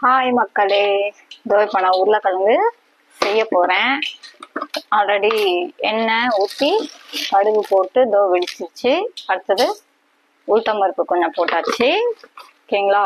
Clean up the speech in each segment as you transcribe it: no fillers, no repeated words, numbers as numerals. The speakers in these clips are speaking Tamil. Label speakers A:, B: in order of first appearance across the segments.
A: ஹாய் மக்களே, இதோ இப்போ நான் உருளைக்கிழங்கு செய்ய போகிறேன். ஆல்ரெடி எண்ணெய் ஊற்றி கடுகு போட்டு இதோ வெடிச்சிருச்சு. அடுத்தது உளுத்தம் பருப்பு கொஞ்சம் போட்டாச்சு. ஓகேங்களா?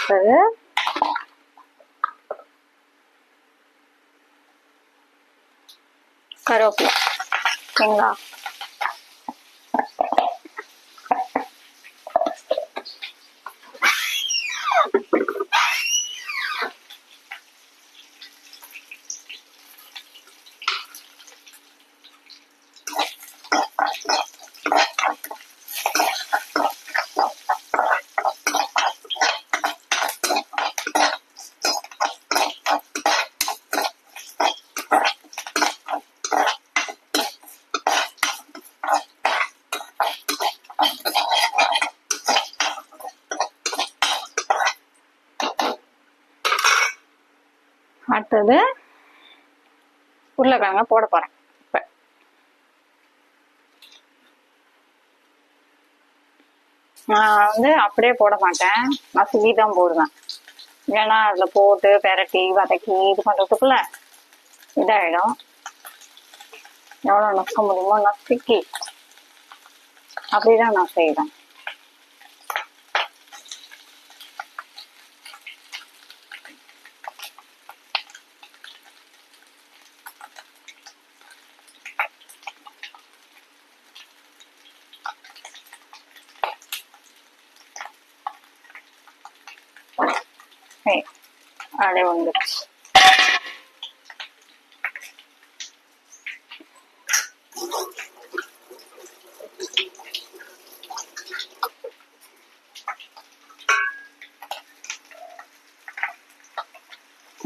A: அடுத்தது கருவேப்பிலை. ஓகேங்களா? அடுத்தது உருளைக்கிழங்க போட போறேன். இப்ப நான் அப்படியே போட மாட்டேன், மசிக்கி தான் போடுவேன். ஏன்னா அதுல போட்டு பெரட்டி வதக்கி இது பண்றதுக்குள்ள இதாயிடும். எவ்வளவு நசுக்க முடியுமோ நசுக்கி அப்படிதான் நான் செய்வேன். அப்படியே வந்துடுச்சு.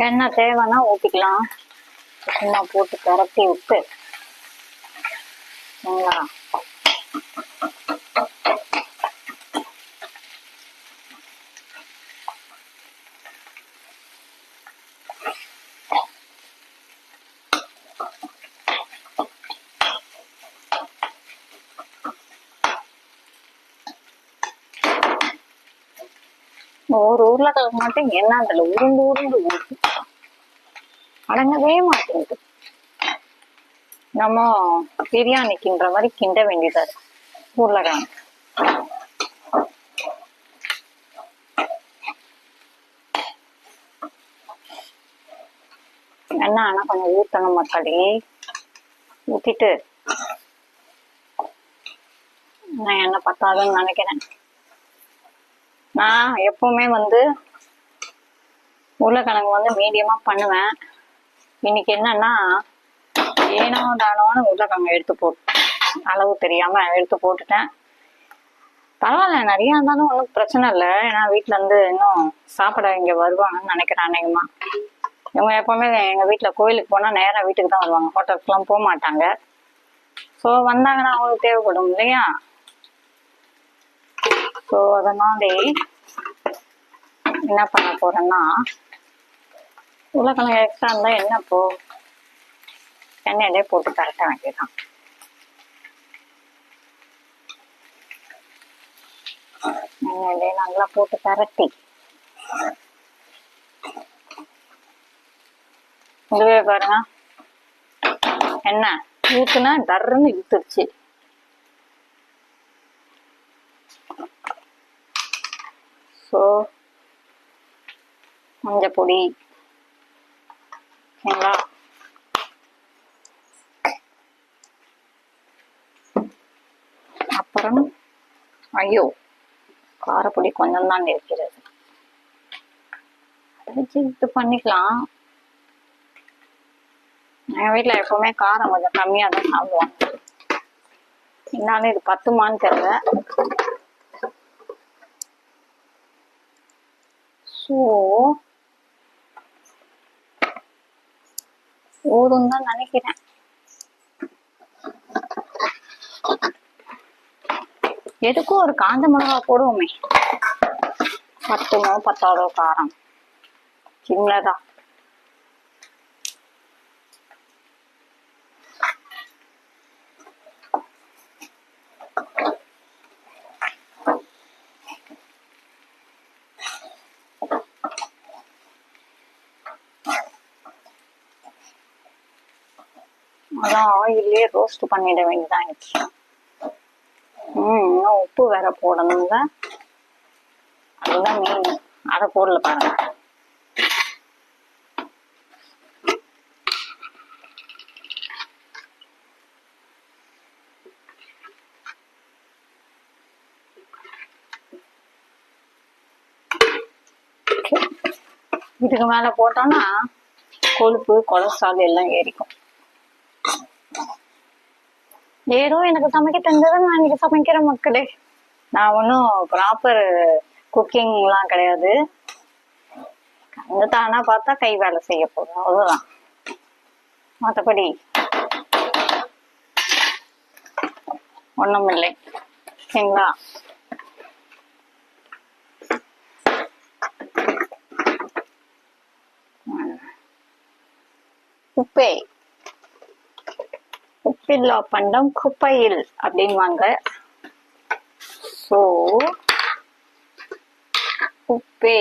A: எண்ணெய் தேவைன்னா ஊற்றிக்கலாம். சும்மா போட்டு கரட்டி விட்டு ஒரு உருளைக்கிழங்கு மட்டும் என்ன அதுல உருண்டு உருண்டு ஊற்றி அடங்கவே மாட்டேங்குது. நம்ம பிரியாணி கிண்டுற மாதிரி கிண்ட வேண்டியதா இருக்கு உருளைக்கிழங்கு. என்ன ஆனா கொஞ்சம் ஊத்தணும் மக்களே. ஊத்திட்டு நான் என்ன பத்தாதுன்னு நினைக்கிறேன். நான் எப்பவுமே உருளைக்கிழங்கு மீடியமா பண்ணுவேன். இன்னைக்கு என்னன்னா ஏனோ தானோன்னு உருளைக்கிழங்கு எடுத்து போட்டு அளவு தெரியாம எடுத்து போட்டுட்டேன். பரவாயில்ல, நிறைய இருந்தாலும் ஒன்றும் பிரச்சனை இல்லை. ஏன்னா வீட்டுல இருந்து இன்னும் சாப்பிட இங்க வருவாங்கன்னு நினைக்கிறேன். அநேகமா இவங்க எப்பவுமே எங்க வீட்டுல கோயிலுக்கு போனா நேரா வீட்டுக்கு தான் வருவாங்க, ஹோட்டலுக்குலாம் போக மாட்டாங்க. ஸோ வந்தாங்கன்னா அவங்களுக்கு தேவைப்படும் இல்லையா? ஸோ அதனால என்ன பண்ண போறேன்னா, உருளைக்கிழங்கு எக்ஸ்ட்ரா இருந்தா என்ன போ எண்ணெயிலே போட்டு கரெக்ட வேண்டியதான். எண்ணெயிலே நல்லா போட்டு கரட்டி இதுவே பாருங்க, எண்ணெய் ஊத்துனா டர்ன்னு இழுத்துருச்சு. ஸோ மஞ்சள் பொடி, ஓகேங்களா? அப்புறம் ஐயோ காரப்பொடி கொஞ்சம் தான் இருக்கிறது, அதை வச்சு இது பண்ணிக்கலாம். என் வீட்டுல எப்பவுமே காரம் கொஞ்சம் கம்மியா தான் சாப்பிடுவாங்க. இருந்தாலும் இது பத்துமான்னு தெரியல. ஸோ ஊதும் தான் நினைக்கிறேன். எதுக்கும் ஒரு காஞ்ச மிளகா போடுவோமே, பத்துமோ பத்தாதோ காரம் சின்னதா. அதான் ஆயிலே ரோஸ்ட் பண்ணிட வேண்டியதான். இன்னும் உப்பு வேற போடணுங்க, அதுதான் மீன். அதை போடல பாருங்க. இதுக்கு மேல போட்டோம்னா கொழுப்பு கொலஸ்ட்ரால் எல்லாம் ஏறிக்கும். ஏதோ எனக்கு சமைக்க தெரிஞ்சதை நான் இன்னைக்கு சமைக்கிறேன் மக்களே. நான் ஒன்றும் ப்ராப்பர் குக்கிங் எல்லாம் கிடையாது. தானா பார்த்தா கை வேலை செய்ய போதும், அவ்வளவுதான். மற்றபடி ஒண்ணும் இல்லை. சரிங்களா? உப்பே உப்பில்லா பண்டம் குப்பையில் அப்படின்வாங்க. சோ உப்பே,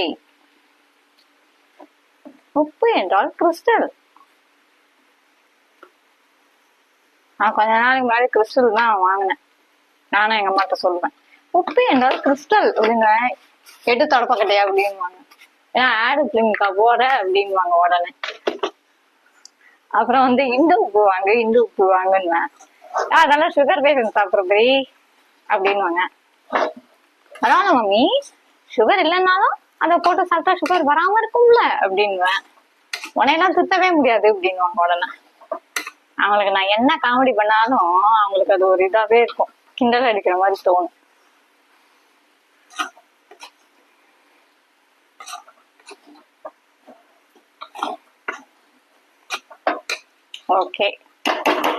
A: உப்பு என்றால் கிறிஸ்டல். நான் கொஞ்ச நாளைக்கு முன்னாடி கிறிஸ்டல் தான் வாங்கினேன். நானும் எங்க அம்மாட்ட சொல்லுவேன், உப்பு என்றால் கிறிஸ்டல் அப்படிங்க. எடு தொடப்பக்கட்டையா அப்படின்வாங்க. ஏன்னா ஆடு பிள்ளைங்கக்கா போட அப்படின்வாங்க உடனே. அப்புறம் இந்து உப்பு வாங்க, இந்து உப்பு வாங்கன்னு. அதெல்லாம் சுகர் பேஷண்ட் சாப்பிட்றபடி அப்படின்வாங்க. அதான் மம்மி, சுகர் இல்லைன்னாலும் அதை போட்டு சாப்பிட்டா சுகர் வராம இருக்கும்ல அப்படின்வேன். உனையெல்லாம் சுத்தவே முடியாது அப்படின்வாங்க உடனே. அவங்களுக்கு நான் என்ன காமெடி பண்ணாலும் அவங்களுக்கு அது ஒரு இதாவே இருக்கும், கிண்டல் அடிக்கிற மாதிரி தோணும்.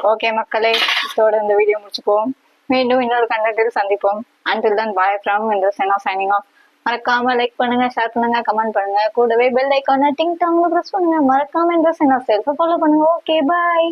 A: ஓகே மக்களே, இதோட இந்த வீடியோ முடிச்சுப்போம். மீண்டும் இன்னொரு கண்டென்ட்டில் சந்திப்போம். Until then, bye from Indra signing off. மறக்காம லைக் பண்ணுங்க, ஷேர் பண்ணுங்க, கமெண்ட் பண்ணுங்க. கூடவே பெல் ஐக்கான டிங் டாங் பிரஸ் பண்ணுங்க. மறக்காம Indra ஃபாலோ பண்ணுங்க. ஓகே, பாய்.